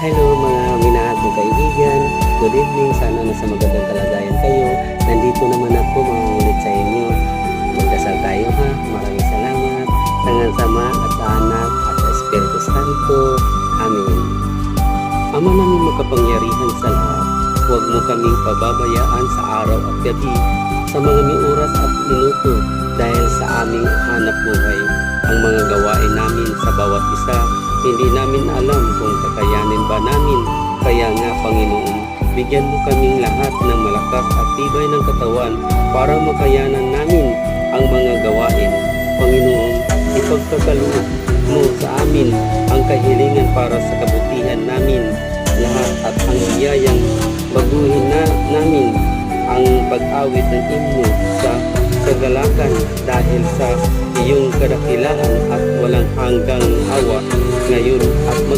Hello mga minahal kong kaibigan. Good evening. Sana nasa magandang kalagayan kayo. Nandito naman ako mga ulit sa inyo. Magdasal tayo ha. Maraming salamat. Tangan sama at anak at Espiritu Santo. Amen. Ama namin makapangyarihan sa lahat, huwag mo kaming pababayaan sa araw at gabi, sa mga oras at minuto, dahil sa aming hanap buhay. Ang mga gawain namin sa bawat isa, hindi namin alam kung kakayanin ba namin. Kaya nga Panginoon, bigyan mo kaming lahat ng malakas at tibay ng katawan para makayanan namin ang mga gawain. Panginoon, ipagkakaloob mo sa amin ang kahilingan para sa kabutihan namin lahat at ang biyayang baguhin na namin ang pag-awit ng himno sa kagalakan dahil sa iyong kadakilaan at walang hanggang awa ngayon at